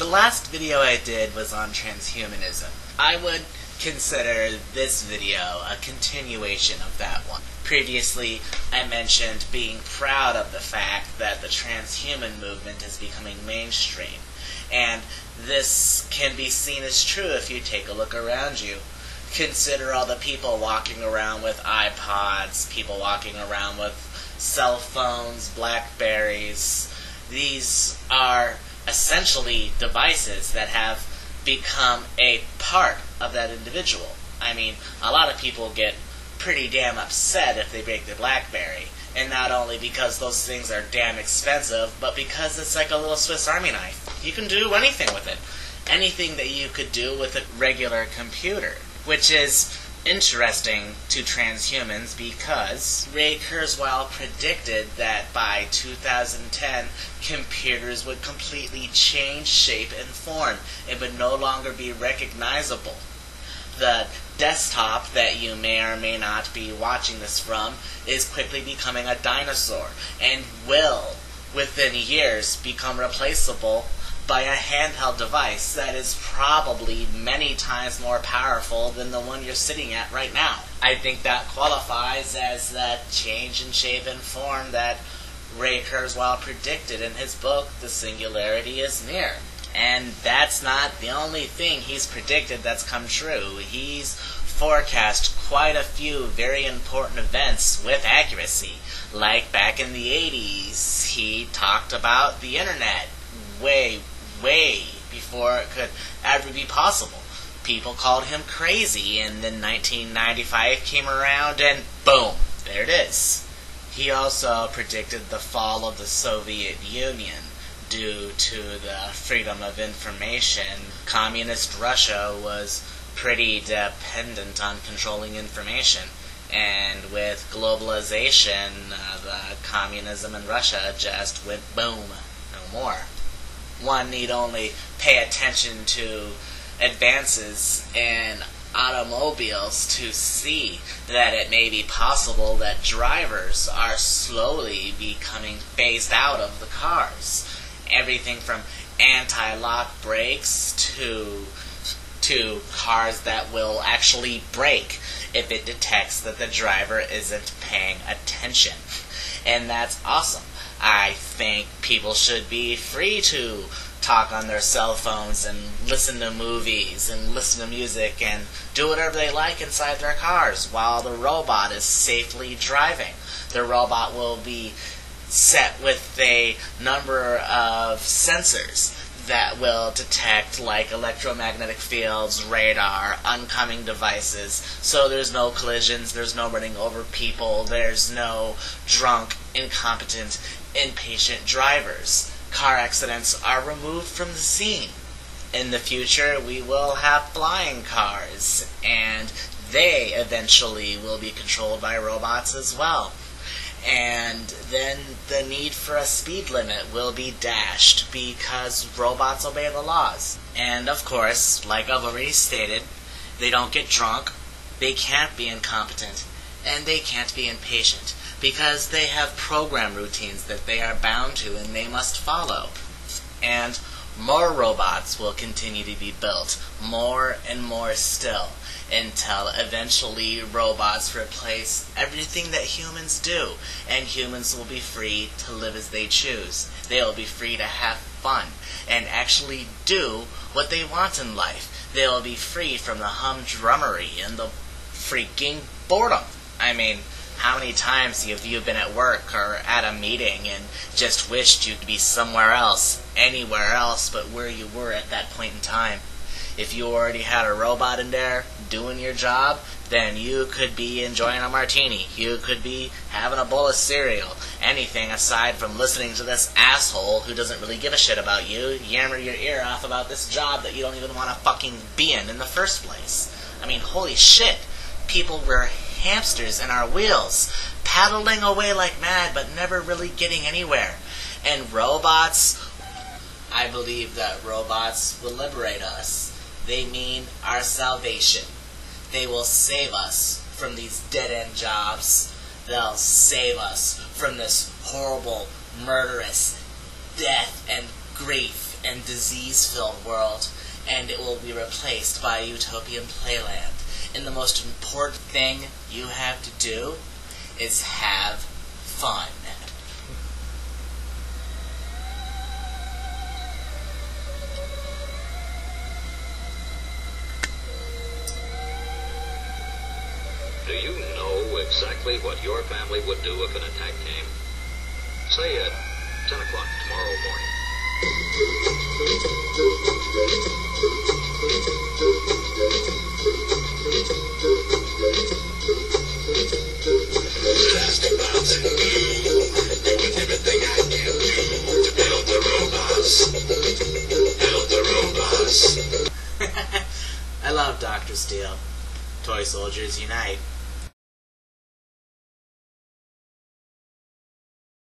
The last video I did was on transhumanism. I would consider this video a continuation of that one. Previously, I mentioned being proud of the fact that the transhuman movement is becoming mainstream. And this can be seen as true if you take a look around you. Consider all the people walking around with iPods, people walking around with cell phones, Blackberries. These are essentially devices that have become a part of that individual. I mean, a lot of people get pretty damn upset if they break their Blackberry. And not only because those things are damn expensive, but because it's like a little Swiss Army knife. You can do anything with it. Anything that you could do with a regular computer. Which is interesting to transhumans because Ray Kurzweil predicted that by 2010 computers would completely change shape and form. It would no longer be recognizable. The desktop that you may or may not be watching this from is quickly becoming a dinosaur and will, within years, become replaceable by a handheld device that is probably many times more powerful than the one you're sitting at right now. I think that qualifies as that change in shape and form that Ray Kurzweil predicted in his book, The Singularity is Near. And that's not the only thing he's predicted that's come true. He's forecast quite a few very important events with accuracy. Like back in the 80s, he talked about the internet way before it could ever be possible. People called him crazy, and then 1995 came around and boom, there it is. He also predicted the fall of the Soviet Union due to the freedom of information. Communist Russia was pretty dependent on controlling information, and with globalization, the communism in Russia just went boom, no more. One need only pay attention to advances in automobiles to see that it may be possible that drivers are slowly becoming phased out of the cars. Everything from anti-lock brakes to cars that will actually brake if it detects that the driver isn't paying attention. And that's awesome. I think people should be free to talk on their cell phones and listen to movies and listen to music and do whatever they like inside their cars while the robot is safely driving. The robot will be set with a number of sensors that will detect like electromagnetic fields, radar, oncoming devices, so there's no collisions, there's no running over people, there's no drunk, incompetent, impatient drivers. Car accidents are removed from the scene. In the future, we will have flying cars, and they eventually will be controlled by robots as well. And then the need for a speed limit will be dashed because robots obey the laws. And of course, like I've already stated, they don't get drunk, they can't be incompetent, and they can't be impatient because they have program routines that they are bound to and they must follow. And more robots will continue to be built, more and more still, until eventually robots replace everything that humans do, and humans will be free to live as they choose. They will be free to have fun and actually do what they want in life. They will be free from the humdrummery and the freaking boredom. I mean, how many times have you been at work or at a meeting and just wished you'd be somewhere else, anywhere else but where you were at that point in time? If you already had a robot in there doing your job, then you could be enjoying a martini. You could be having a bowl of cereal. Anything aside from listening to this asshole who doesn't really give a shit about you yammer your ear off about this job that you don't even want to fucking be in the first place. I mean, holy shit. People were hamsters in our wheels, paddling away like mad but never really getting anywhere. And robots, I believe that robots will liberate us. They mean our salvation. They will save us from these dead-end jobs. They'll save us from this horrible, murderous death and grief and disease-filled world, and it will be replaced by a utopian playland. And the most important thing you have to do is have fun. Do you know exactly what your family would do if an attack came? Say at 10 o'clock tomorrow morning. Plastic bombs and glue, doing everything I can do to build the robots. Build the robots. I love Dr. Steel. Toy soldiers unite.